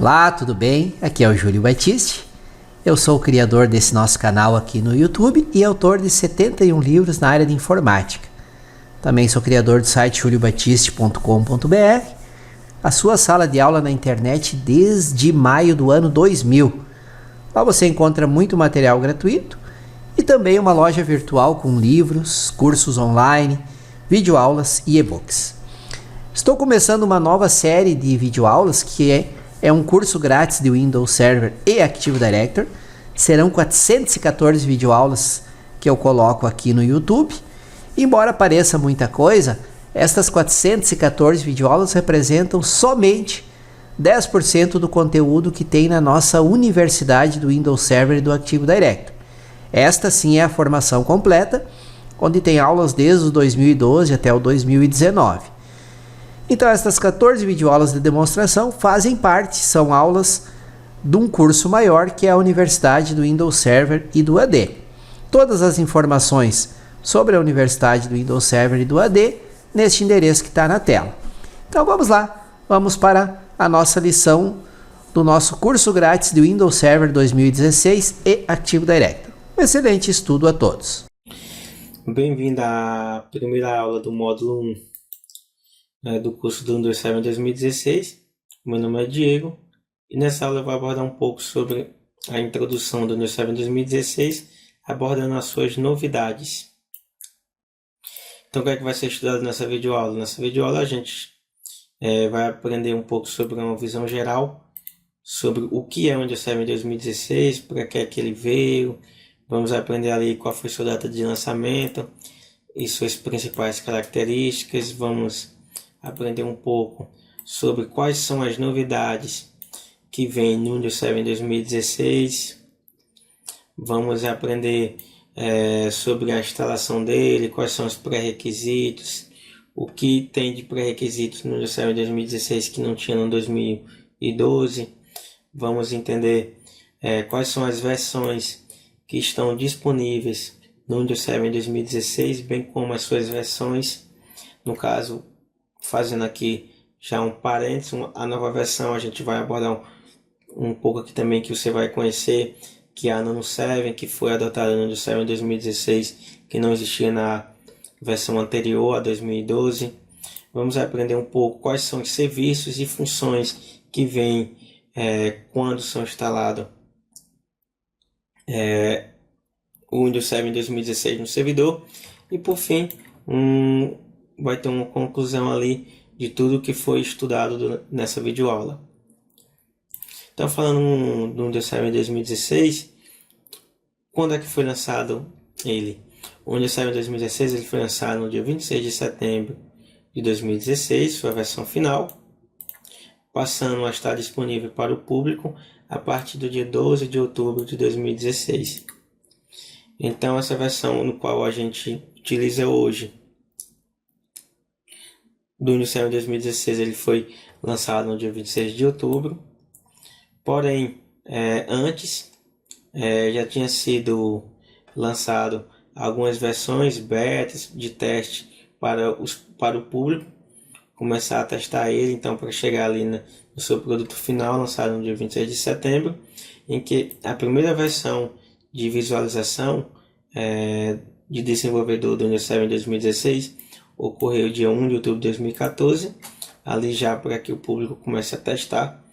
Olá, tudo bem? Aqui é o Júlio Batiste. Eu sou o criador desse nosso canal aqui no YouTube e autor de 71 livros na área de informática. Também sou criador do site juliobatiste.com.br, a sua sala de aula na internet desde maio do ano 2000. Lá você encontra muito material gratuito e também uma loja virtual com livros, cursos online, videoaulas e e-books. Estou começando uma nova série de videoaulas que é um curso grátis de Windows Server e Active Directory. Serão 414 videoaulas que eu coloco aqui no YouTube. Embora pareça muita coisa, estas 414 videoaulas representam somente 10% do conteúdo que tem na nossa universidade do Windows Server e do Active Directory. Esta sim é a formação completa, onde tem aulas desde o 2012 até o 2019. Então estas 14 videoaulas de demonstração fazem parte, são aulas de um curso maior que é a Universidade do Windows Server e do AD. Todas as informações sobre a Universidade do Windows Server e do AD neste endereço que está na tela. Então vamos lá, vamos para a nossa lição do nosso curso grátis de Windows Server 2016 e Active Directory. Um excelente estudo a todos. Bem-vindo à primeira aula do módulo 1 do curso do Windows Server 2016. Meu nome é Diego e nessa aula eu vou abordar um pouco sobre a introdução do Windows Server 2016, abordando as suas novidades. Então, o que é que vai ser estudado nessa videoaula? Nessa videoaula a gente vai aprender um pouco sobre uma visão geral sobre o que é o Windows Server 2016, para que é que ele veio. Vamos aprender ali qual foi sua data de lançamento e suas principais características. Vamos aprender um pouco sobre quais são as novidades que vem no Windows Server 2016. Vamos aprender sobre a instalação dele, quais são os pré-requisitos, o que tem de pré-requisitos no Windows Server 2016 que não tinha no 2012. Vamos entender quais são as versões que estão disponíveis no Windows Server 2016, bem como as suas versões. No caso, fazendo aqui já um parênteses, a nova versão a gente vai abordar um pouco aqui também, que você vai conhecer, que é a Nano 7, que foi adotada no Windows Server 2016, que não existia na versão anterior, a 2012. Vamos aprender um pouco quais são os serviços e funções que vêm quando são instalados o Windows Server 2016 no servidor. E por fim, vai ter uma conclusão ali de tudo que foi estudado nessa videoaula. Então, falando do Windows Server 2016, quando é que foi lançado ele? O Windows Server 2016 ele foi lançado no dia 26 de setembro de 2016, foi a versão final, passando a estar disponível para o público a partir do dia 12 de outubro de 2016. Então, essa versão no qual a gente utiliza hoje do Windows Server 2016, ele foi lançado no dia 26 de outubro. Porém, antes já tinha sido lançado algumas versões betas de teste para o público começar a testar ele, então para chegar ali no seu produto final, lançado no dia 26 de setembro, em que a primeira versão de visualização de desenvolvedor do Windows Server 2016 ocorreu dia 1 de outubro de 2014, ali já para que o público comece a testar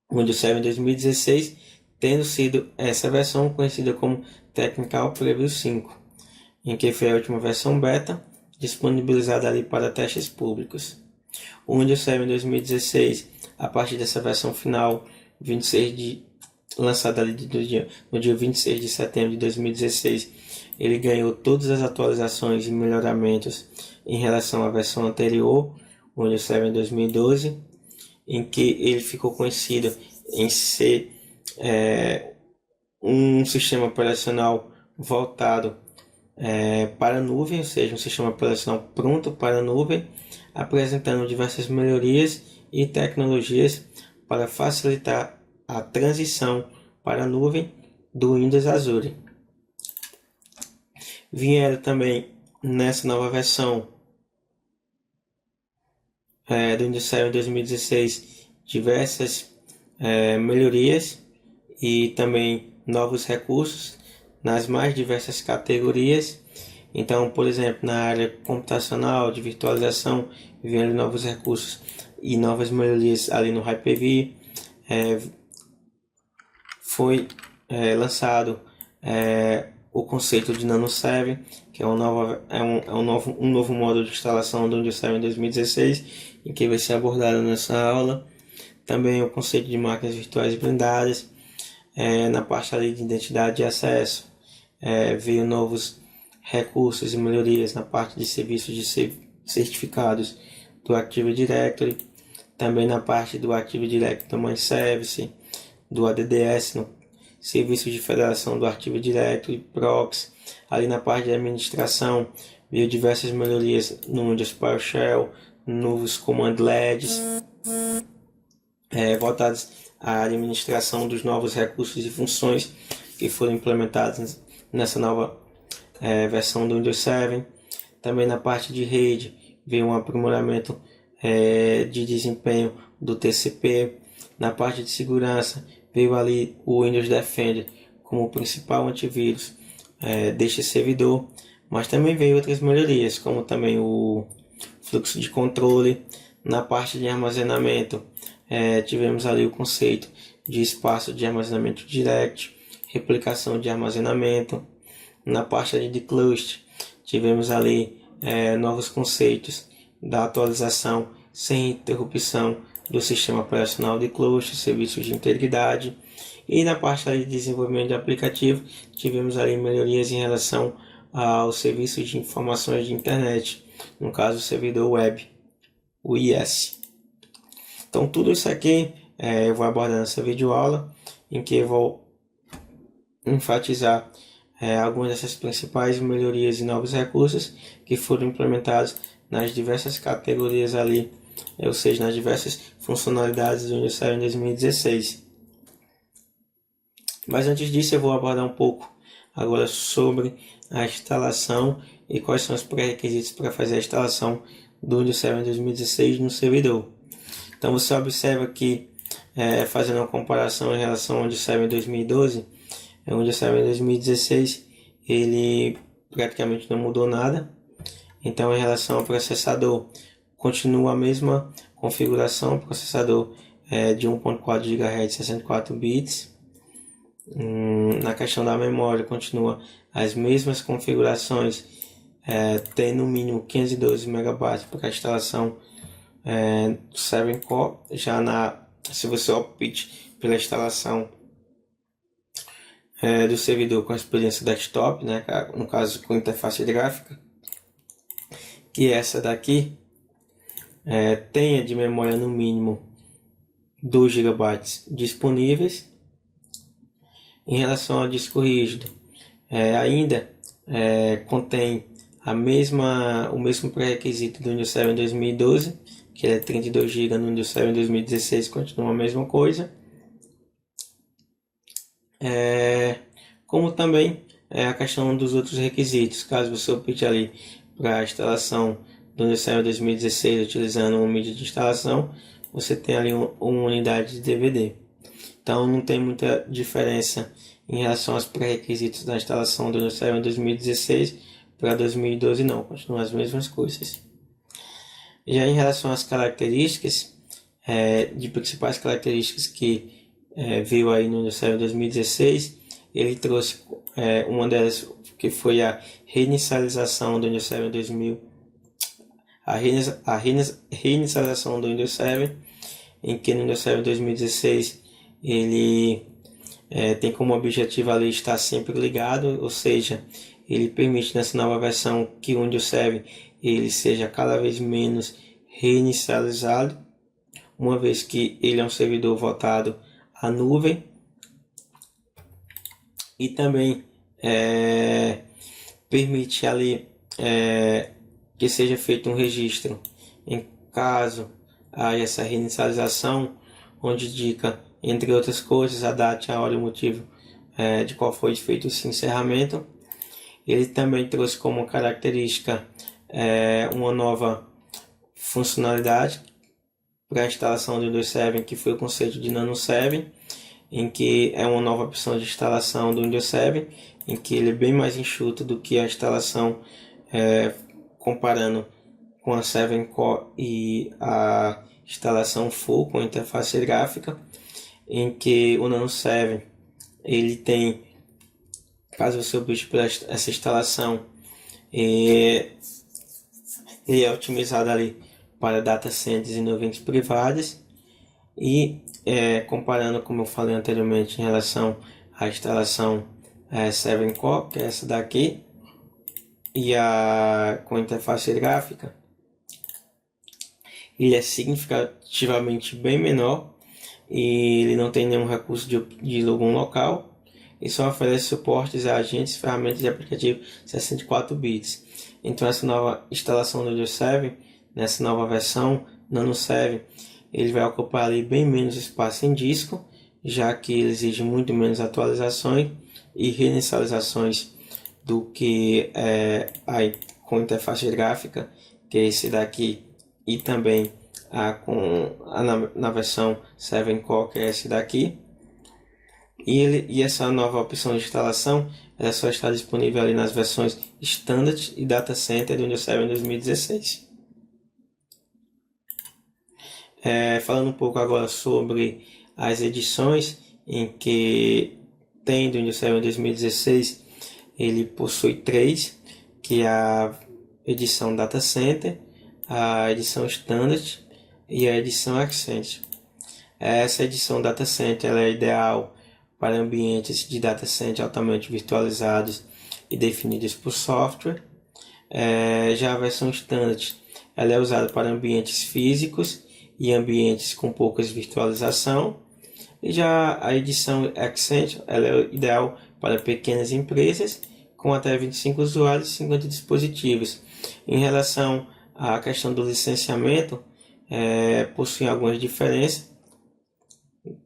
o Windows Server 2016, tendo sido essa versão conhecida como Technical Preview 5, em que foi a última versão beta disponibilizada ali para testes públicos. O Windows Server 2016, a partir dessa versão final, lançada ali no dia 26 de setembro de 2016, ele ganhou todas as atualizações e melhoramentos em relação à versão anterior, o Windows Server 2012, em que ele ficou conhecido em ser um sistema operacional voltado para a nuvem, ou seja, um sistema operacional pronto para a nuvem, apresentando diversas melhorias e tecnologias para facilitar a transição para a nuvem do Windows Azure. Vieram também nessa nova versão do Windows Server 2016 diversas melhorias e também novos recursos nas mais diversas categorias. Então, por exemplo, na área computacional, de virtualização, vieram novos recursos e novas melhorias ali no Hyper-V. Foi lançado o conceito de NanoServer, que é um novo modo de instalação do Windows Server 2016, em que vai ser abordado nessa aula. Também o conceito de máquinas virtuais blindadas. Na parte ali de identidade e acesso, veio novos recursos e melhorias na parte de serviços de certificados do Active Directory, também na parte do Active Directory Domain Service, do ADDS, no serviço de federação do Active Directory, Proxy. Ali na parte de administração, veio diversas melhorias no Windows PowerShell, novos command LEDs, voltados à administração dos novos recursos e funções que foram implementados nessa nova versão do Windows 7. Também na parte de rede veio um aprimoramento de desempenho do TCP. Na parte de segurança veio ali o Windows Defender como principal antivírus deste servidor, mas também veio outras melhorias, como também o fluxo de controle. Na parte de armazenamento tivemos ali o conceito de espaço de armazenamento direct, replicação de armazenamento. Na parte de cluster tivemos ali novos conceitos da atualização sem interrupção do sistema operacional de cluster, serviços de integridade. E na parte de desenvolvimento de aplicativo tivemos ali melhorias em relação aos serviços de informações de internet, no caso o servidor web, o IS. Então tudo isso aqui eu vou abordar nessa videoaula, em que eu vou enfatizar algumas dessas principais melhorias e novos recursos que foram implementados nas diversas categorias ali, ou seja, nas diversas funcionalidades do Windows Server 2016. Mas antes disso eu vou abordar um pouco agora sobre a instalação e quais são os pré-requisitos para fazer a instalação do Windows Server 2016 no servidor. Então você observa aqui, fazendo uma comparação em relação ao Windows Server 2012, o Windows Server 2016 ele praticamente não mudou nada. Então em relação ao processador, continua a mesma configuração, processador de 1.4 GHz 64 bits. Na questão da memória continua as mesmas configurações, tem no mínimo 512 MB para a instalação do 7 Core. Já se você opte pela instalação do servidor com experiência desktop, né, no caso com interface gráfica, que essa daqui tenha de memória no mínimo 2 GB disponíveis. Em relação ao disco rígido, ainda contém o mesmo pré-requisito do Windows Server 2012, que é 32 GB. No Windows Server 2016 continua a mesma coisa. Como também a questão dos outros requisitos. Caso você opte ali para a instalação do Windows Server 2016 utilizando uma mídia de instalação, você tem ali uma unidade de DVD. Então não tem muita diferença em relação aos pré-requisitos da instalação do Windows Server 2016 para 2012, não, continuam as mesmas coisas. Já em relação às características, de principais características que veio aí no Windows Server 2016, ele trouxe uma delas, que foi a reinicialização do Windows Server 2000, a reinicialização do Windows Server, em que no Windows Server 2016 ele tem como objetivo ali estar sempre ligado, ou seja, ele permite nessa nova versão que o Windows Server ele seja cada vez menos reinicializado, uma vez que ele é um servidor voltado à nuvem. E também permite ali que seja feito um registro em caso haja essa reinicialização, onde indica, entre outras coisas, a data, a hora e o motivo de qual foi feito esse encerramento. Ele também trouxe como característica uma nova funcionalidade, para a instalação do Windows 7, que foi o conceito de Nano 7, em que é uma nova opção de instalação do Windows 7, em que ele é bem mais enxuto do que a instalação comparando com a 7 Core e a instalação full com interface gráfica, em que o Nano 7 ele tem, caso você opte por essa instalação, ele é otimizado ali para data centers e nuvens privadas, e comparando, como eu falei anteriormente, em relação à instalação 7 Core, que é essa daqui, e com interface gráfica, ele é significativamente bem menor e ele não tem nenhum recurso de login local e só oferece suportes a agentes, ferramentas de aplicativo 64 bits. Então essa nova instalação do Windows 7, nessa nova versão Nano 7, ele vai ocupar ali bem menos espaço em disco, já que ele exige muito menos atualizações e reinicializações do que com interface gráfica, que é esse daqui, e também na versão 7 Core, que é esse daqui. E essa nova opção de instalação ela só está disponível ali nas versões Standard e Data Center do Windows 7 em 2016. Falando um pouco agora sobre as edições em que tem do Windows 7 em 2016, ele possui 3, que é a edição Data Center, a edição Standard e a edição Accent. Essa edição Data Center ela é ideal para ambientes de data center altamente virtualizados e definidos por software. Já a versão Standard ela é usada para ambientes físicos e ambientes com poucas virtualização. E já a edição Accent ela é ideal para pequenas empresas com até 25 usuários e 50 dispositivos. Em relação à questão do licenciamento, possui algumas diferenças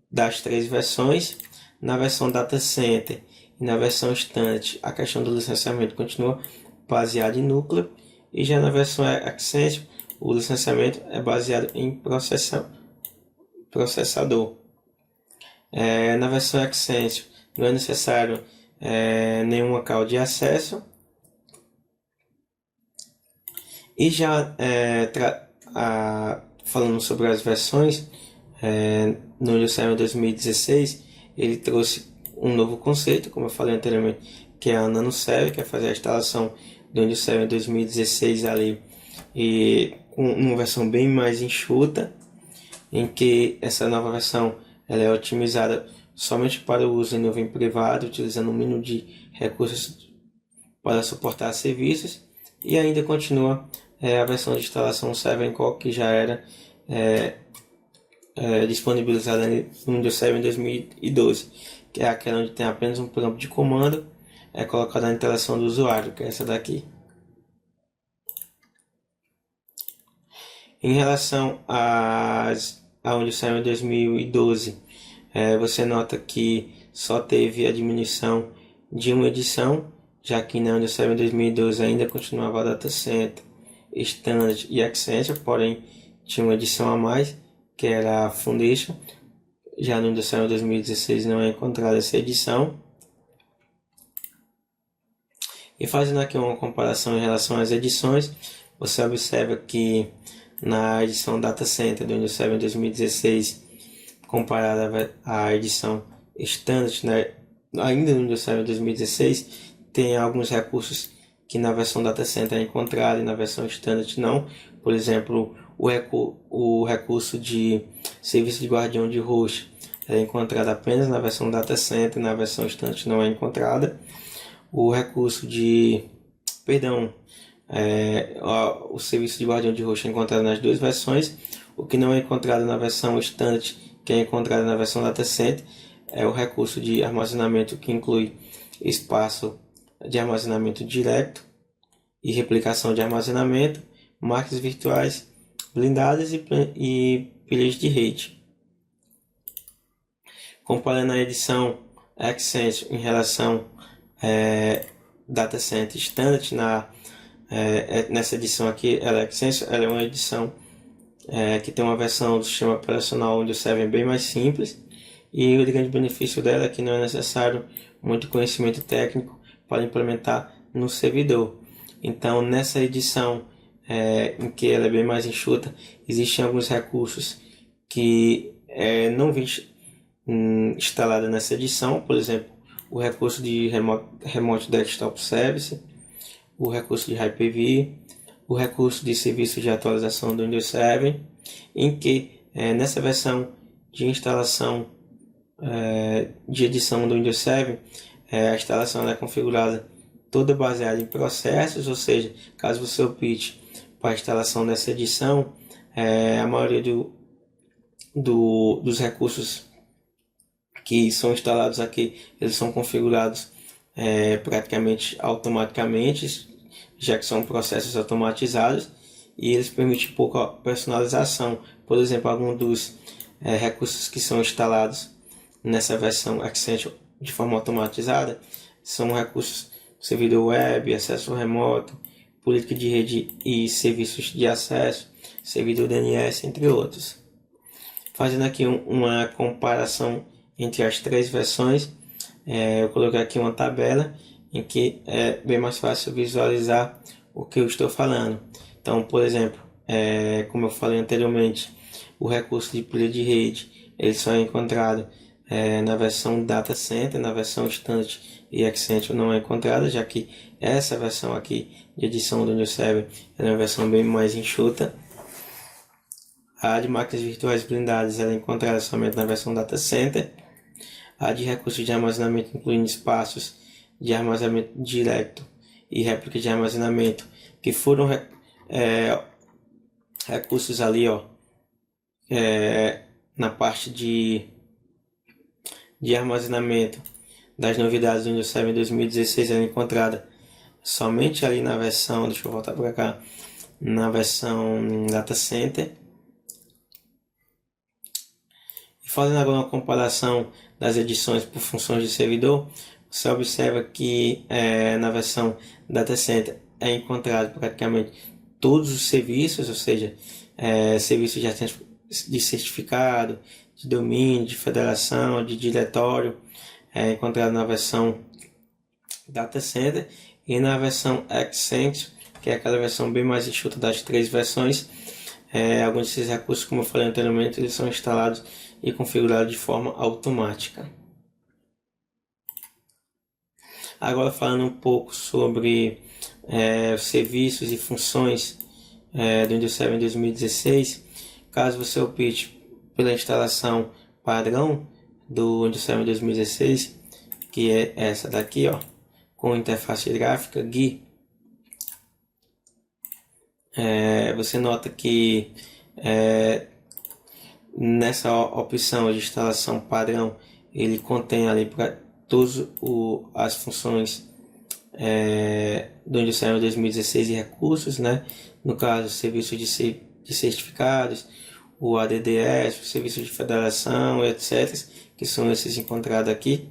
das 3 versões. Na versão Data Center e na versão Standard, a questão do licenciamento continua baseada em núcleo, e já na versão Accent, o licenciamento é baseado em processador. Na versão Accent não é necessário nenhuma call de acesso. E já falando sobre as versões, no Windows 7 2016 ele trouxe um novo conceito, como eu falei anteriormente, que é a Nano 7, que é fazer a instalação do Windows 7 2016 ali, e com uma versão bem mais enxuta, em que essa nova versão ela é otimizada somente para o uso em nuvem privada, utilizando um mínimo de recursos para suportar serviços, e ainda continua a versão de instalação 7 Core, que já era disponibilizada no Windows 7 em 2012, que é aquela onde tem apenas um campo de comando colocado na interação do usuário, que é essa daqui. Em relação ao Windows 7 em 2012, você nota que só teve a diminuição de uma edição, já que na Windows 7 em 2012 ainda continuava a Data Center, Standard e Accent, porém tinha uma edição a mais, que era a Foundation. Já no Windows 7 2016 não é encontrada essa edição. E fazendo aqui uma comparação em relação às edições, você observa que na edição Data Center do Windows 7 2016, comparada à edição Standard, né, ainda no Windows 7 2016, tem alguns recursos que na versão Data Center é encontrado e na versão Standard não. Por exemplo, o recurso de serviço de guardião de host é encontrado apenas na versão Data Center, na versão Standard não é encontrada. O recurso o serviço de guardião de host é encontrado nas 2 versões. O que não é encontrado na versão Standard, que é encontrado na versão Data Center, é o recurso de armazenamento, que inclui espaço de armazenamento direto e replicação de armazenamento, máquinas virtuais blindadas e pilhas de rede. Comparando a edição Accent em relação Data Center Standard, nessa edição aqui, ela é uma edição que tem uma versão do sistema operacional Windows 7 bem mais simples, e o grande benefício dela é que não é necessário muito conhecimento técnico para implementar no servidor. Então, nessa edição em que ela é bem mais enxuta, existem alguns recursos que não vêm instalados nessa edição, por exemplo, o recurso de Remote Desktop Service, o recurso de Hyper-V, o recurso de serviço de atualização do Windows 7, em que nessa versão de instalação de edição do Windows 7, a instalação é configurada toda baseada em processos, ou seja, caso você opte para a instalação dessa edição, a maioria dos recursos que são instalados aqui, eles são configurados praticamente automaticamente, já que são processos automatizados, e eles permitem pouca personalização. Por exemplo, alguns dos recursos que são instalados nessa versão Accenture de forma automatizada são recursos servidor web, acesso remoto, política de rede e serviços de acesso, servidor DNS, entre outros. Fazendo aqui uma comparação entre as três versões, eu coloquei aqui uma tabela em que é bem mais fácil visualizar o que eu estou falando. Então, por exemplo, como eu falei anteriormente, o recurso de pilha de rede ele só é encontrado na versão Data Center, na versão Instante e Accenture não é encontrada, já que essa versão aqui de edição do Windows 7 é uma versão bem mais enxuta. A de máquinas virtuais blindadas ela é encontrada somente na versão Data Center. A de recursos de armazenamento, incluindo espaços de armazenamento direto e réplica de armazenamento, que foram recursos ali na parte de armazenamento das novidades do Windows 7 em 2016, ela é encontrada somente ali na versão, deixa eu voltar para cá, na versão Data Center. E fazendo agora uma comparação das edições por funções de servidor, você observa que na versão Data Center é encontrado praticamente todos os serviços, ou seja, serviços de certificado, de domínio, de federação, de diretório, encontrado na versão Data Center, e na versão Accenture, que é aquela versão bem mais enxuta das três versões, alguns desses recursos, como eu falei anteriormente, eles são instalados e configurados de forma automática. Agora falando um pouco sobre os serviços e funções do Windows 7 em 2016, caso você opte pela instalação padrão do Windows 7 em 2016, que é essa daqui, com interface gráfica GUI, você nota que nessa opção de instalação padrão ele contém ali para todas as funções do Windows 7 2016 e recursos, né? No caso, serviço de certificados, o ADDS, o serviço de federação, etc., que são esses encontrados aqui.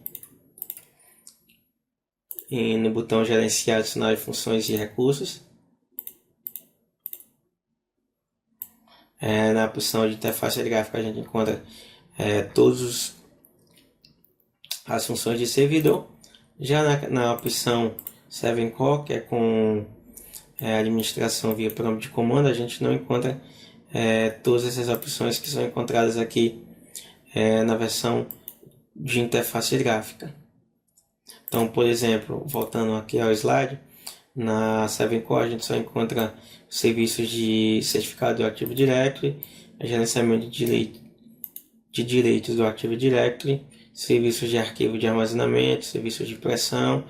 E no botão gerenciar, adicionar funções e recursos. Na opção de interface gráfica a gente encontra todas as funções de servidor. Já na opção 7Core, que é com administração via prompt de comando, a gente não encontra todas essas opções que são encontradas aqui na versão de interface gráfica. Então, por exemplo, voltando aqui ao slide, na 7Core a gente só encontra serviços de certificado do Active Directory, gerenciamento de direitos do Active Directory, serviços de arquivo de armazenamento, serviços de impressão.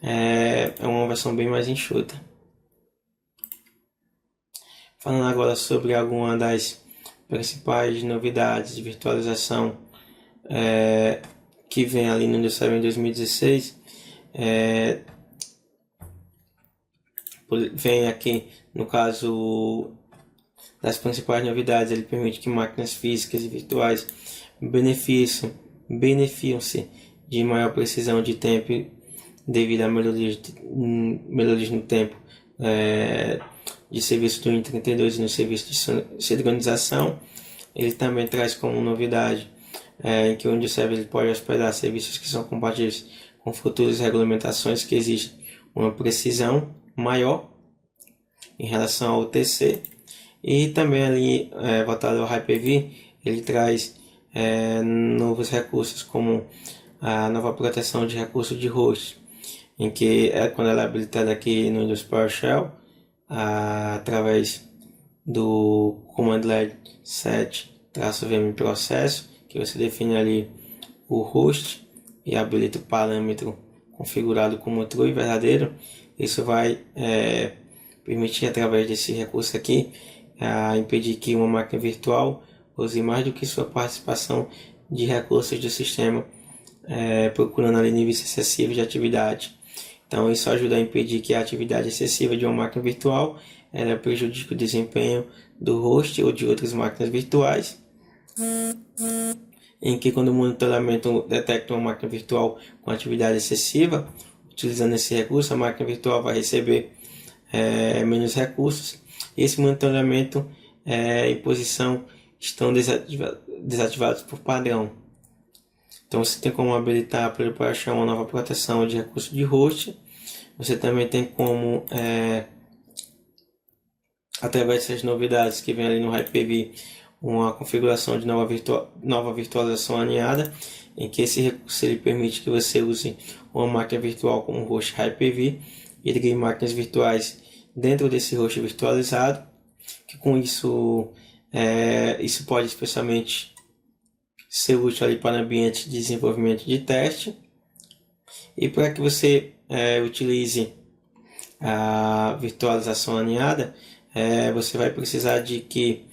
É uma versão bem mais enxuta. Falando agora sobre alguma das principais novidades de virtualização que vem ali no Windows 7 em 2016, vem aqui, no caso das principais novidades, ele permite que máquinas físicas e virtuais beneficiam-se de maior precisão de tempo devido a melhorias no tempo de serviço do Win32 e no serviço de sincronização. Ele também traz como novidade em que o Windows Server ele pode hospedar serviços que são compatíveis com futuras regulamentações que exigem uma precisão maior em relação ao UTC. E também ali, voltado ao Hyper-V, ele traz novos recursos, como a nova proteção de recursos de host, em que quando ela é habilitada aqui no Windows PowerShell, através do comando LED set-vm processo, que você define ali o host e habilita o parâmetro configurado como true e verdadeiro. Isso vai permitir, através desse recurso aqui, impedir que uma máquina virtual use mais do que sua participação de recursos do sistema, procurando ali níveis excessivos de atividade. Então isso ajuda a impedir que a atividade excessiva de uma máquina virtual prejudique o desempenho do host ou de outras máquinas virtuais, em que quando o monitoramento detecta uma máquina virtual com atividade excessiva, utilizando esse recurso, a máquina virtual vai receber menos recursos. Esse monitoramento e posição estão desativados por padrão. Então você tem como habilitar para achar uma nova proteção de recurso de host. Você também tem como, através dessas novidades que vem ali no Hyper-V, uma configuração de nova virtualização alinhada, em que esse recurso ele permite que você use uma máquina virtual como host Hyper-V e crie máquinas virtuais dentro desse host virtualizado, que com isso isso pode especialmente ser útil ali para ambiente de desenvolvimento de teste. E para que você utilize a virtualização alinhada, você vai precisar de que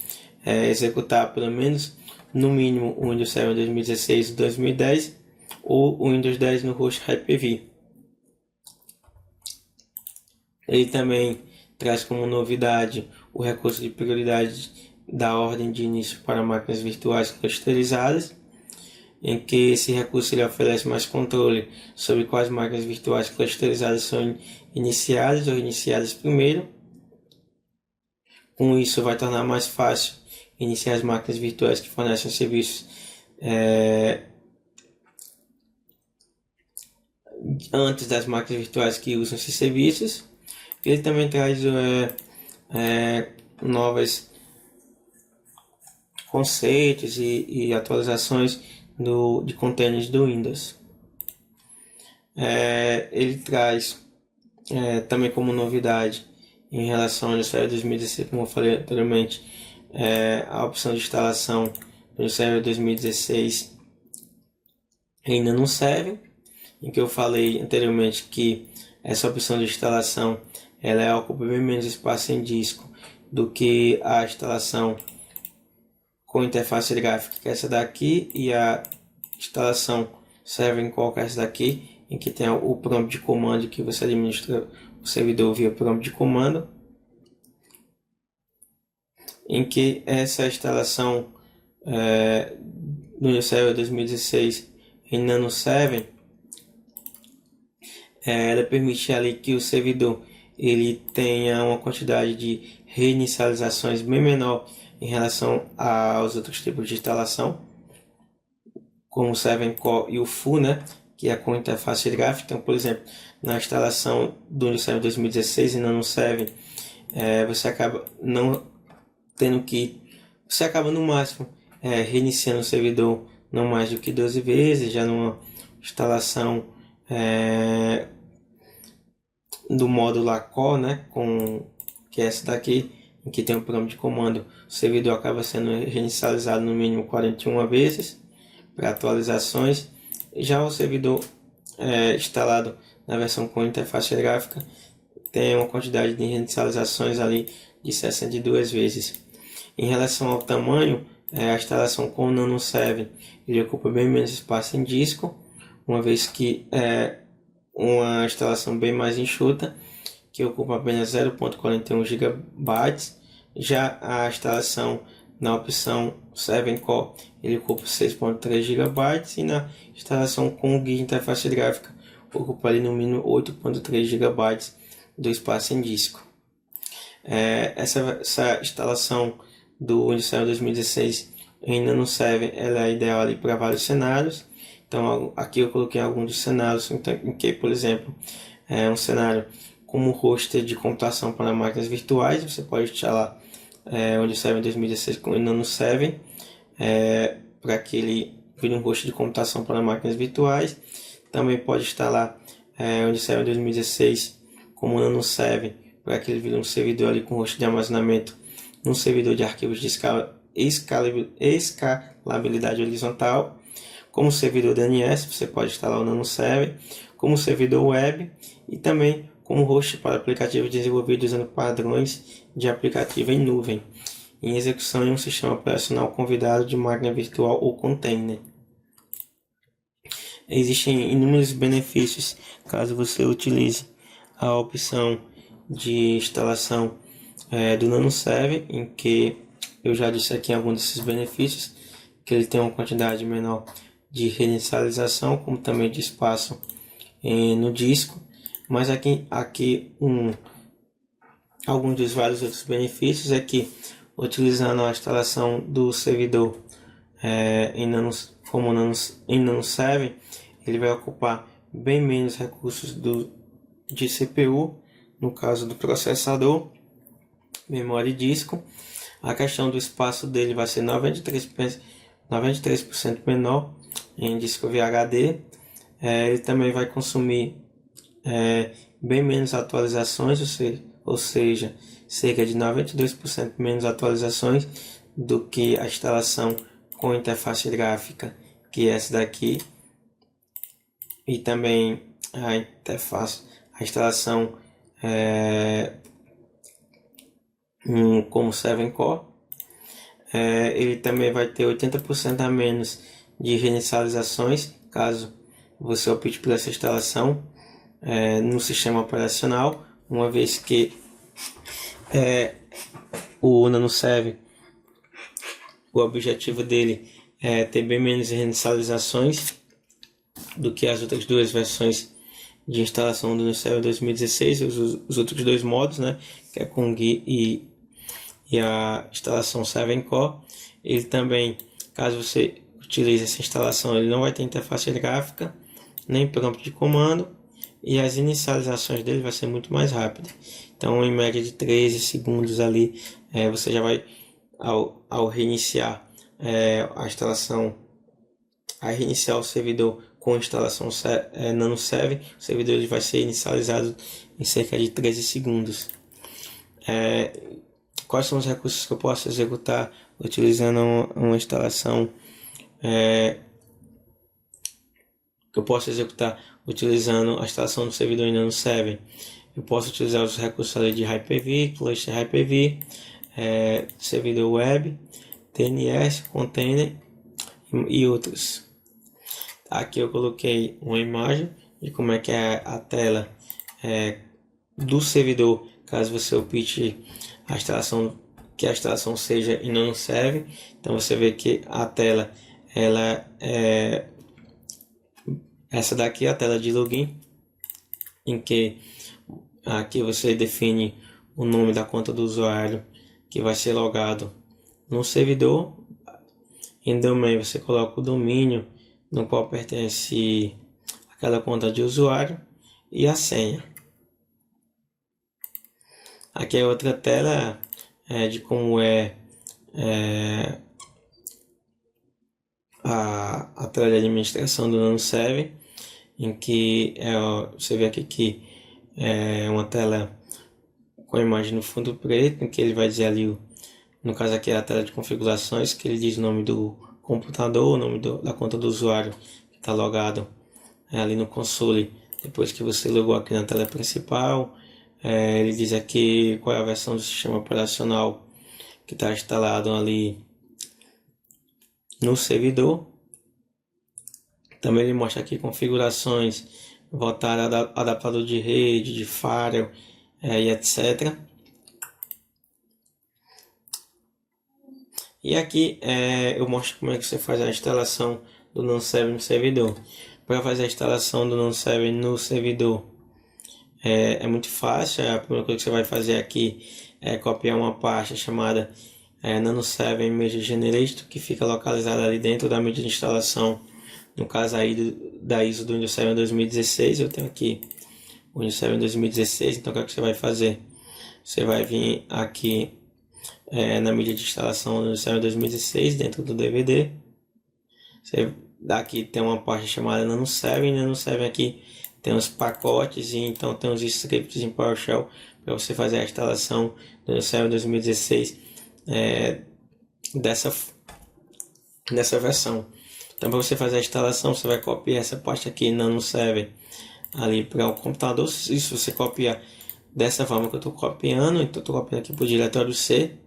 executar pelo menos no mínimo o Windows Server 2016 e 2010 ou o Windows 10 no host Hyper-V. Ele também traz como novidade o recurso de prioridade da ordem de início para máquinas virtuais clusterizadas, em que esse recurso ele oferece mais controle sobre quais máquinas virtuais clusterizadas são iniciadas ou iniciadas primeiro. Com isso vai tornar mais fácil iniciar as máquinas virtuais que fornecem serviços antes das máquinas virtuais que usam esses serviços. Ele também traz novos conceitos e atualizações de containers do Windows. Ele traz também como novidade em relação ao Windows Server 2016, como eu falei anteriormente, a opção de instalação do Windows Server 2016 ainda não serve, em que eu falei anteriormente que essa opção de instalação ela ocupa bem menos espaço em disco do que a instalação com interface gráfica, que é essa daqui, e a instalação Server Call, que é essa daqui, em que tem o prompt de comando que você administra o servidor via prompt de comando, em que essa instalação no Windows Server 2016 em Nano 7, ela permite ali que o servidor ele tenha uma quantidade de reinicializações bem menor em relação aos outros tipos de instalação, como o 7-Core e o Full, que é com interface gráfica. Então, por exemplo, na instalação do Windows Server 2016 e Nano 7, você acaba não tendo que... Você acaba no máximo reiniciando o servidor não mais do que 12 vezes, já numa instalação do módulo Core, que é essa daqui, em que tem um prompt de comando, o servidor acaba sendo reinicializado no mínimo 41 vezes para atualizações. Já o servidor instalado na versão com interface gráfica tem uma quantidade de reinicializações ali de 62 vezes. Em relação ao tamanho, a instalação com o Nano 7 ele ocupa bem menos espaço em disco, uma vez que é uma instalação bem mais enxuta, que ocupa apenas 0.41 GB. Já a instalação na opção 7-Core ele ocupa 6.3 GB, e na instalação com guia de interface gráfica ocupa ali no mínimo 8.3 GB do espaço em disco. Essa instalação do Windows Server 2016 em Nano 7 ela é ideal ali para vários cenários. Então aqui eu coloquei alguns dos cenários em que, por exemplo, um cenário como hoster de computação para máquinas virtuais, você pode instalar Windows Server 2016 com Nano 7 para que ele vire um host de computação para máquinas virtuais. Também pode instalar Windows Server 2016 como Nano 7 para que ele vire um servidor ali com host de armazenamento num servidor de arquivos de escalabilidade horizontal. Como servidor DNS, você pode instalar o Nano 7 como servidor web e também como host para aplicativos desenvolvidos usando padrões de aplicativo em nuvem, em execução em um sistema operacional convidado de máquina virtual ou container. Existem inúmeros benefícios caso você utilize a opção de instalação do Nano 7, em que eu já disse aqui alguns desses benefícios, que ele tem uma quantidade menor de reinicialização, como também de espaço no disco, mas aqui alguns dos vários outros benefícios é que, utilizando a instalação do servidor em Nano 7, ele vai ocupar bem menos recursos de CPU, no caso do processador, memória e disco. A questão do espaço dele vai ser 93% menor em disco VHD. Ele também vai consumir bem menos atualizações, ou seja, cerca de 92% menos atualizações do que a instalação com interface gráfica, que é essa daqui, e também a instalação como 7 Core. Ele também vai ter 80% a menos de reinicializações, caso você opte por essa instalação no sistema operacional, uma vez que o Nano 7, o objetivo dele é ter bem menos reinicializações do que as outras duas versões de instalação do Nano 7 2016, os outros dois modos, né, que é com GUI e a instalação 7 Core. Ele também, caso você utilize essa instalação, ele não vai ter interface gráfica, nem prompt de comando, e as inicializações dele vai ser muito mais rápida. Então, em média de 13 segundos ali, você já vai, ao reiniciar a instalação, a reiniciar o servidor com a instalação Nano 7, o servidor ele vai ser inicializado em cerca de 13 segundos. Quais são os recursos que eu posso executar utilizando uma instalação que eu posso executar utilizando a instalação do servidor em Nano 7? Eu posso utilizar os recursos ali de Hyper-V, Cluster Hyper-V, servidor web, DNS, container e outros. Aqui eu coloquei uma imagem de como é que é a tela do servidor, caso você opte que a instalação seja em Nano 7. Então você vê que a tela essa daqui é a tela de login, em que aqui você define o nome da conta do usuário que vai ser logado no servidor. Em domain você coloca o domínio no qual pertence aquela conta de usuário e a senha. Aqui é outra tela de como a tela de administração do Nano 7, em que você vê aqui que é uma tela com a imagem no fundo preto, em que ele vai dizer ali, no caso aqui é a tela de configurações, que ele diz o nome do computador, o nome da conta do usuário que está logado ali no console. Depois que você logou aqui na tela principal, ele diz aqui qual é a versão do sistema operacional que está instalado ali no servidor. Também ele mostra aqui configurações voltadas a adaptador de rede, de firewall e etc. E aqui eu mostro como é que você faz a instalação do Nano 7 no servidor. Para fazer a instalação do Nano 7 no servidor é muito fácil. A primeira coisa que você vai fazer aqui copiar uma pasta chamada Nano 7 Image Generator, que fica localizada ali dentro da mídia de instalação, no caso aí da ISO do Windows 7 2016. Eu tenho aqui o Windows 7 2016, então o que é que você vai fazer? Você vai vir aqui na mídia de instalação do Windows 7 2016, dentro do DVD. Você daqui tem uma pasta chamada Nano 7, Nano 7 aqui tem os pacotes, e então tem os scripts em PowerShell para você fazer a instalação do Windows 7 2016 dessa versão. Então, para você fazer a instalação, você vai copiar essa pasta aqui, Nano 7, ali para o computador. Isso você copia dessa forma que eu estou copiando, então estou copiando aqui para o diretório C,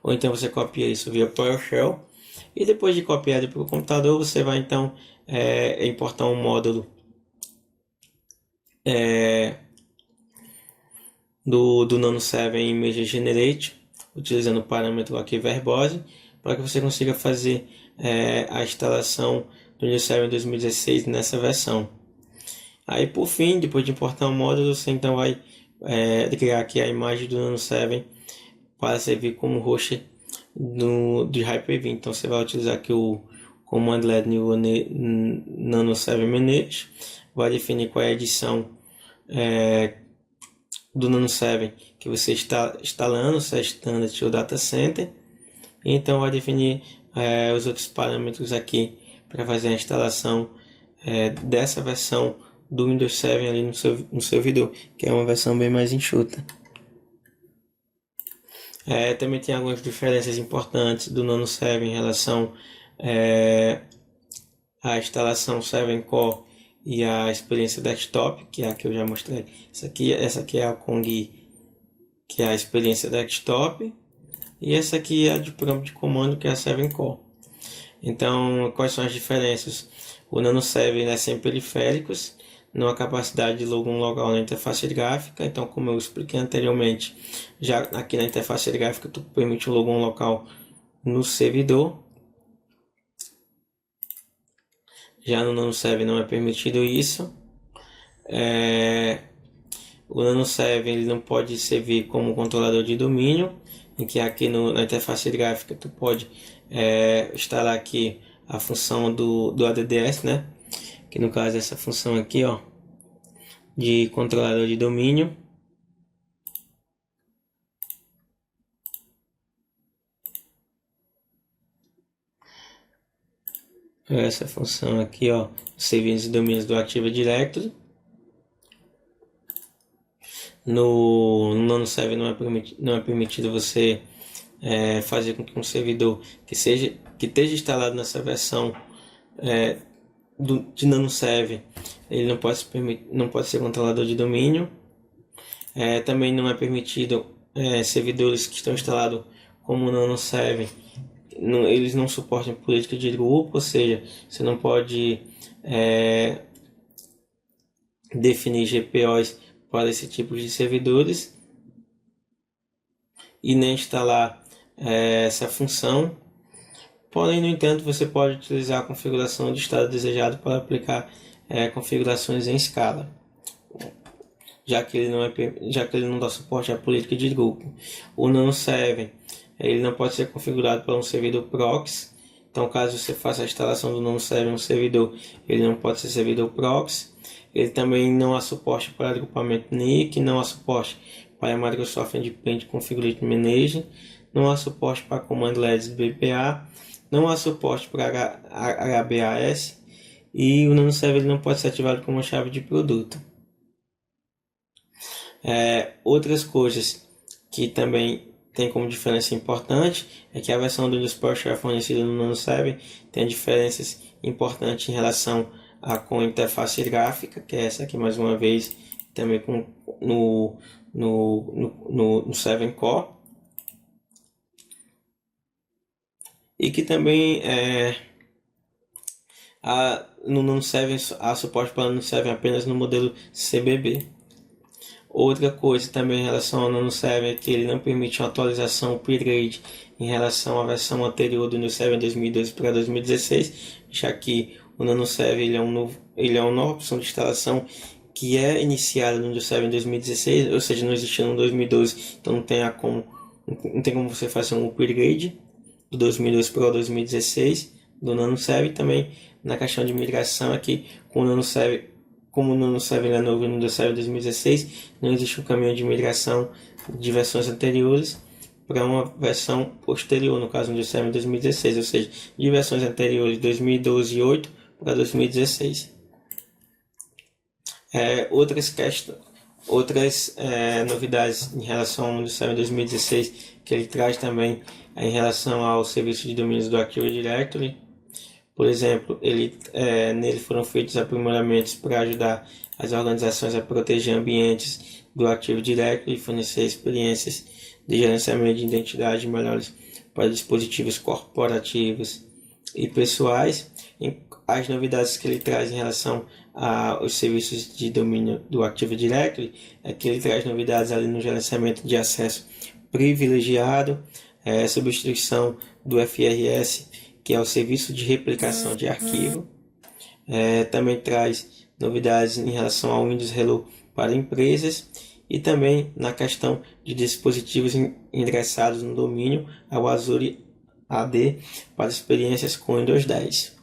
ou então você copia isso via PowerShell, e depois de copiar para o computador, você vai então importar um módulo do Nano 7 Image Generate, utilizando o parâmetro aqui verbose, para que você consiga fazer a instalação do Windows 7 2016 nessa versão. Aí, por fim, depois de importar o módulo, você então vai criar aqui a imagem do Nano 7 para servir como host de Hyper-V. Então, você vai utilizar aqui o Command LED New Nano 7 Manage, vai definir qual é a edição do Nano 7 que você está instalando, se é Standard ou Data Center. Então vai definir os outros parâmetros aqui para fazer a instalação dessa versão do Windows 7 ali no servidor, que é uma versão bem mais enxuta. Também tem algumas diferenças importantes do Nano 7 em relação à instalação 7 Core e a experiência desktop, que é a que eu já mostrei. Essa aqui é a Kong, que é a experiência desktop, e essa aqui é a de prompt de comando, que é a 7 Core. Então, quais são as diferenças? O Nano 7 é sem periféricos, numa capacidade de logon local na interface gráfica. Então, como eu expliquei anteriormente, já aqui na interface gráfica tu permite o logon local no servidor. Já no Nano 7 não é permitido isso. O Nano 7 ele não pode servir como controlador de domínio, em que aqui na interface gráfica tu pode instalar aqui a função do ADDS, né? Que no caso é essa função aqui, ó, de controlador de domínio. Essa função aqui, ó, serviços e domínios do Active Directory. No Nano 7 não é permitido você fazer com que um servidor que esteja instalado nessa versão de Nano 7, ele não pode ser controlador de domínio. Também não é permitido servidores que estão instalados como o Nano 7, eles não suportam política de grupo, ou seja, você não pode definir GPOs para esse tipo de servidores e nem instalar essa função. Porém, no entanto, você pode utilizar a configuração de estado desejado para aplicar configurações em escala, já que ele não dá suporte à política de grupo. O Nano 7 ele não pode ser configurado para um servidor proxy. Então, caso você faça a instalação do Nano 7 no servidor, ele não pode ser servidor proxy. Ele também não há suporte para agrupamento NIC, não há suporte para Microsoft Independent Configuration Manager, não há suporte para Command LED BPA, não há suporte para HBAS, e o Nano 7 ele não pode ser ativado como chave de produto. Outras coisas que também tem como diferença importante é que a versão do Windows PowerShell fornecida no Nano 7 tem diferenças importantes em relação com a interface gráfica, que é essa aqui mais uma vez, também no 7 Core, e que também no Nano 7 há suporte para o Nano 7 apenas no modelo CBB. Outra coisa também em relação ao Nano 7 é que ele não permite uma atualização upgrade em relação à versão anterior do Windows 7 2012 para 2016, já que o Nano 7 ele é uma nova opção de instalação que é iniciada no Windows Server em 2016, ou seja, não existia no 2012, então não tem como você fazer um upgrade do 2012 para o 2016 do Nano Server. Também na questão de migração aqui com o Nano Server, como o Nano Server é novo no Windows Server 2016, não existe um caminho de migração de versões anteriores para uma versão posterior, no caso do Windows Server 2016, ou seja, de versões anteriores 2012 e 8 para 2016. Outras novidades em relação ao Windows Server 2016 que ele traz também em relação ao serviço de domínios do Active Directory. Por exemplo, nele foram feitos aprimoramentos para ajudar as organizações a proteger ambientes do Active Directory e fornecer experiências de gerenciamento de identidade melhores para dispositivos corporativos e pessoais. As novidades que ele traz em relação aos serviços de domínio do Active Directory é que ele traz novidades ali no gerenciamento de acesso privilegiado, substituição do FRS, que é o serviço de replicação de arquivo. Também traz novidades em relação ao Windows Hello para empresas e também na questão de dispositivos ingressados no domínio ao Azure AD para experiências com Windows 10.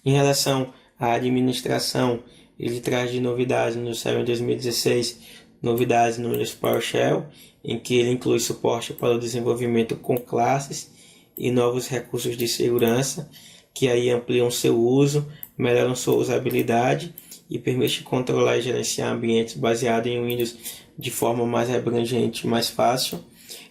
Em relação à administração, ele traz de novidades no Windows Server 2016, novidades no Windows PowerShell, em que ele inclui suporte para o desenvolvimento com classes e novos recursos de segurança, que aí ampliam seu uso, melhoram sua usabilidade e permite controlar e gerenciar ambientes baseados em Windows de forma mais abrangente e mais fácil.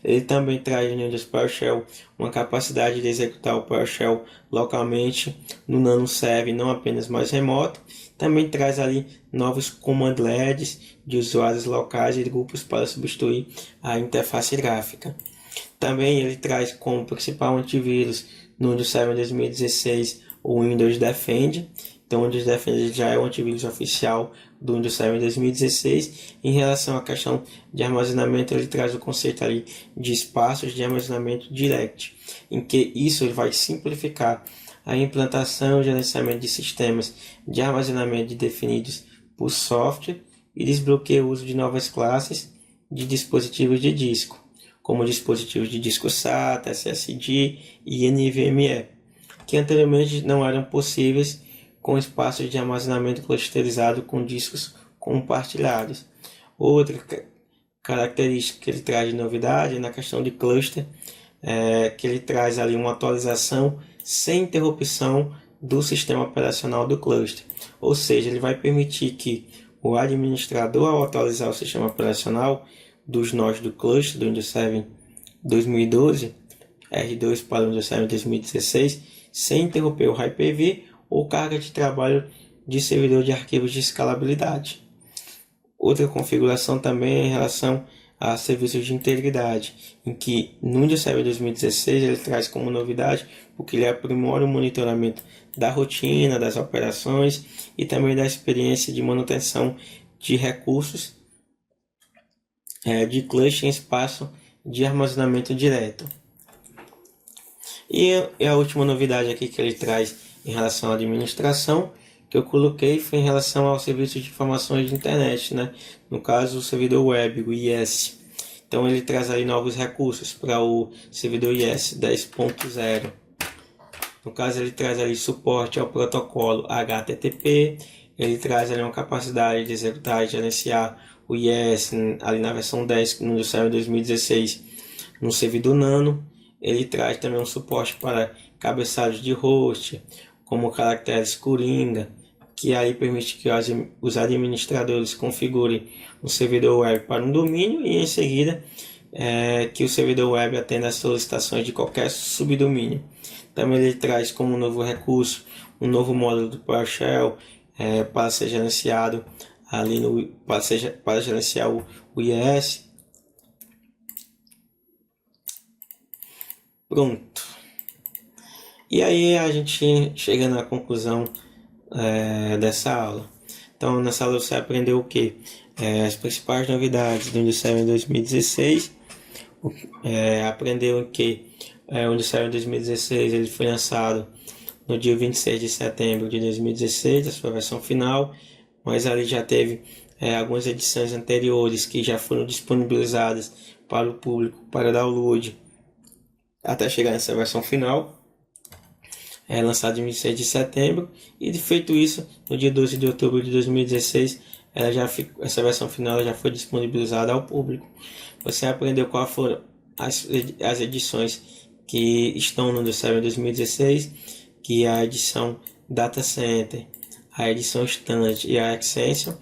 Ele também traz no Windows PowerShell uma capacidade de executar o PowerShell localmente no Nano Server, não apenas mais remoto. Também traz ali novos command LEDs de usuários locais e grupos para substituir a interface gráfica. Também ele traz como principal antivírus no Windows Server 2016 o Windows Defend. Então, o Windows Defend já é o antivírus oficial do Windows Server 2016. Em relação à questão de armazenamento, ele traz o conceito ali de espaços de armazenamento direct, em que isso ele vai simplificar a implantação e gerenciamento de sistemas de armazenamento definidos por software e desbloqueia o uso de novas classes de dispositivos de disco, como dispositivos de disco SATA, SSD e NVMe, que anteriormente não eram possíveis com espaços de armazenamento clusterizado com discos compartilhados. Outra característica que ele traz de novidade é na questão de cluster, que ele traz ali uma atualização sem interrupção do sistema operacional do cluster. Ou seja, ele vai permitir que o administrador, ao atualizar o sistema operacional dos nós do cluster do Windows Server 2012, R2 para o Windows Server 2016, sem interromper o Hyper-V ou carga de trabalho de servidor de arquivos de escalabilidade. Outra configuração também é em relação a serviços de integridade, em que no Windows Server 2016 ele traz como novidade, porque ele aprimora o monitoramento da rotina, das operações e também da experiência de manutenção de recursos de cluster em espaço de armazenamento direto. E a última novidade aqui que ele traz em relação à administração, que eu coloquei, foi em relação ao serviço de informações de internet, né? No caso, o servidor web, o IS. Então, ele traz aí novos recursos para o servidor IS 10.0. No caso, ele traz ali suporte ao protocolo HTTP, ele traz ali uma capacidade de executar e gerenciar o IS ali na versão 10 no Server 2016 no servidor Nano. Ele traz também um suporte para cabeçalhos de host, como caracteres Coringa, que aí permite que os administradores configurem um servidor web para um domínio e em seguida que o servidor web atenda às solicitações de qualquer subdomínio. Também ele traz como novo recurso um novo módulo do PowerShell para ser gerenciado ali para gerenciar o IS. Pronto. E aí a gente chega na conclusão dessa aula. Então, nessa aula você aprendeu o que? As principais novidades do Windows Server 2016. Aprendeu que o Windows Server 2016 ele foi lançado no dia 26 de setembro de 2016, a sua versão final. mas ali já teve algumas edições anteriores que já foram disponibilizadas para o público, para download, até chegar nessa versão final, lançada em 26 de setembro, e feito isso, no dia 12 de outubro de 2016, essa versão final já foi disponibilizada ao público. Você aprendeu quais foram as edições que estão no Windows Server 2016, que é a edição Data Center, a edição Standard e a Extension,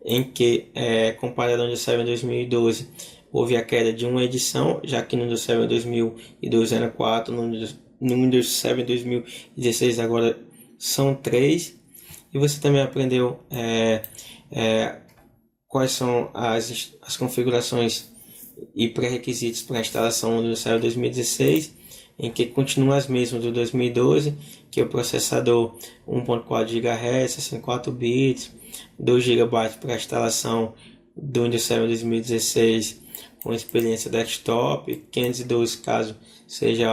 em que, comparado ao Windows Server 2012, houve a queda de uma edição, já que no Windows Server 2012 era 4, no Windows Server 2016 agora são 3. E você também aprendeu quais são as configurações e pré-requisitos para a instalação do Windows Server 2016, em que continuam as mesmas do 2012, que é o processador 1.4 GHz, 64 bits, 2 GB para a instalação do Windows Server 2016 com experiência desktop, 512 caso seja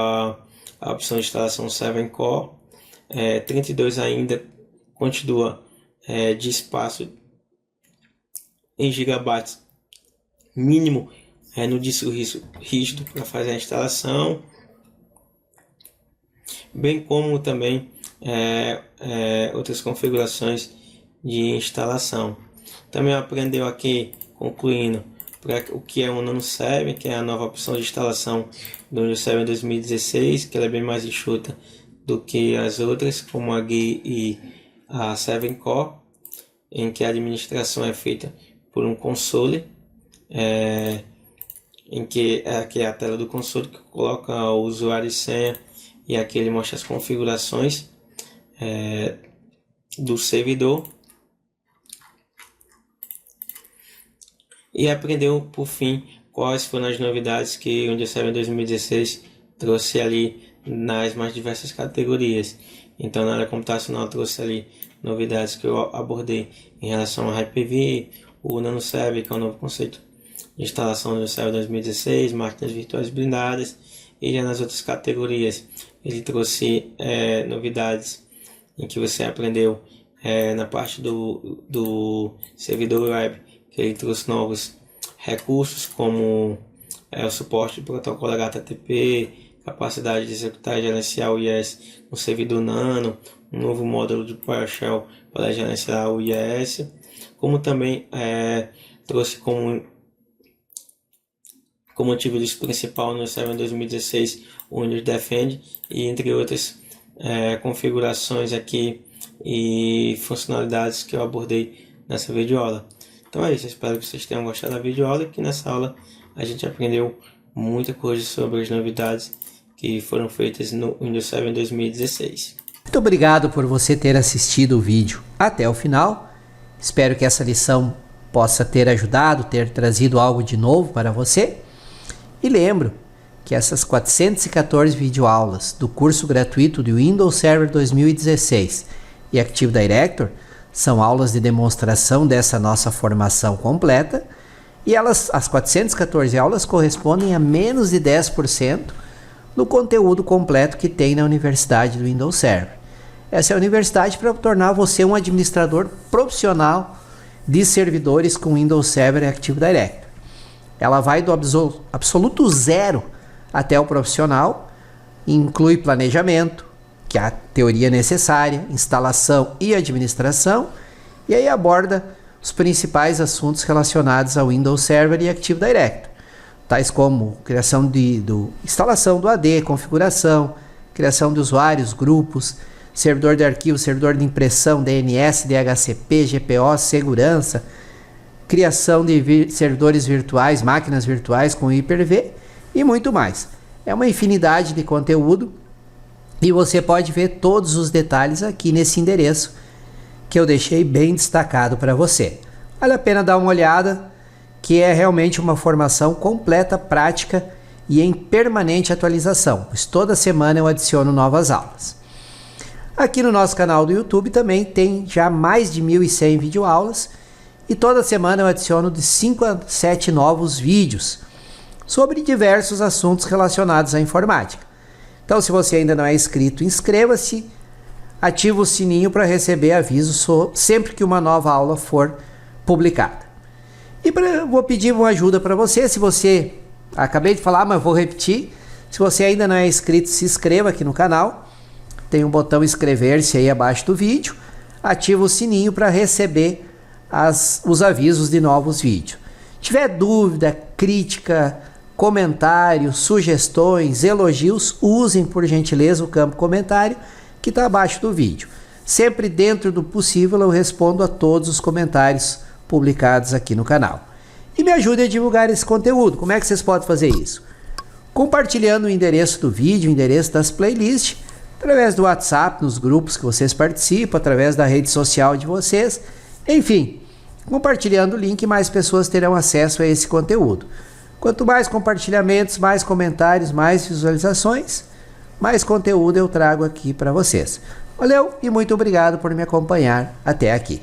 a opção de instalação 7 Core, 32 ainda continua de espaço em gigabytes mínimo no disco rígido para fazer a instalação, bem como também outras configurações de instalação. Também aprendeu aqui, concluindo, o que é o Nano 7, que é a nova opção de instalação do Windows Server 2016, que ela é bem mais enxuta do que as outras, como a GUI e a 7 Core, em que a administração é feita por um console, em que aqui é a tela do console que coloca o usuário e senha, e aqui ele mostra as configurações do servidor. E aprendeu, por fim, quais foram as novidades que o Windows Server 2016 trouxe ali nas mais diversas categorias. Então, na área computacional trouxe ali novidades que eu abordei em relação ao Hyper-V, o Nano Server, que é um novo conceito de instalação do Windows Server 2016, máquinas virtuais blindadas, e já nas outras categorias ele trouxe novidades em que você aprendeu na parte do servidor web, que ele trouxe novos recursos como o suporte do protocolo HTTP, capacidade de executar e gerenciar o IIS no servidor Nano, um novo módulo de PowerShell para gerenciar o IIS, como também trouxe como antivírus principal no Server 2016 o Windows Defend, e entre outras configurações aqui e funcionalidades que eu abordei nessa videoaula. Então é isso, espero que vocês tenham gostado da videoaula, e que nessa aula a gente aprendeu muita coisa sobre as novidades que foram feitas no Windows Server 2016. Muito obrigado por você ter assistido o vídeo até o final. Espero que essa lição possa ter ajudado, ter trazido algo de novo para você. E lembro que essas 414 videoaulas do curso gratuito de Windows Server 2016 e Active Director são aulas de demonstração dessa nossa formação completa, e as 414 aulas correspondem a menos de 10% do conteúdo completo que tem na Universidade do Windows Server. Essa é a universidade para tornar você um administrador profissional de servidores com Windows Server e Active Directory. Ela vai do absoluto zero até o profissional, inclui planejamento, que é a teoria necessária, instalação e administração, e aí aborda os principais assuntos relacionados ao Windows Server e Active Directory, tais como instalação do AD, configuração, criação de usuários, grupos, servidor de arquivo, servidor de impressão, DNS, DHCP, GPO, segurança, criação de servidores virtuais, máquinas virtuais com Hyper-V e muito mais. É uma infinidade de conteúdo, e você pode ver todos os detalhes aqui nesse endereço que eu deixei bem destacado para você. Vale a pena dar uma olhada, que é realmente uma formação completa, prática e em permanente atualização, pois toda semana eu adiciono novas aulas. Aqui no nosso canal do YouTube também tem já mais de 1.100 videoaulas, e toda semana eu adiciono de 5 a 7 novos vídeos sobre diversos assuntos relacionados à informática. Então, se você ainda não é inscrito, inscreva-se, ativa o sininho para receber aviso sempre que uma nova aula for publicada. E vou pedir uma ajuda para você. Se você, acabei de falar, mas vou repetir, se você ainda não é inscrito, se inscreva aqui no canal. Tem um botão inscrever-se aí abaixo do vídeo. Ativa o sininho para receber os avisos de novos vídeos. Se tiver dúvida, crítica, comentários, sugestões, elogios, usem por gentileza o campo comentário que está abaixo do vídeo. Sempre dentro do possível eu respondo a todos os comentários publicados aqui no canal. E me ajude a divulgar esse conteúdo. Como é que vocês podem fazer isso? Compartilhando o endereço do vídeo, o endereço das playlists, através do WhatsApp, nos grupos que vocês participam, através da rede social de vocês. Enfim, compartilhando o link, mais pessoas terão acesso a esse conteúdo. Quanto mais compartilhamentos, mais comentários, mais visualizações, mais conteúdo eu trago aqui para vocês. Valeu e muito obrigado por me acompanhar até aqui.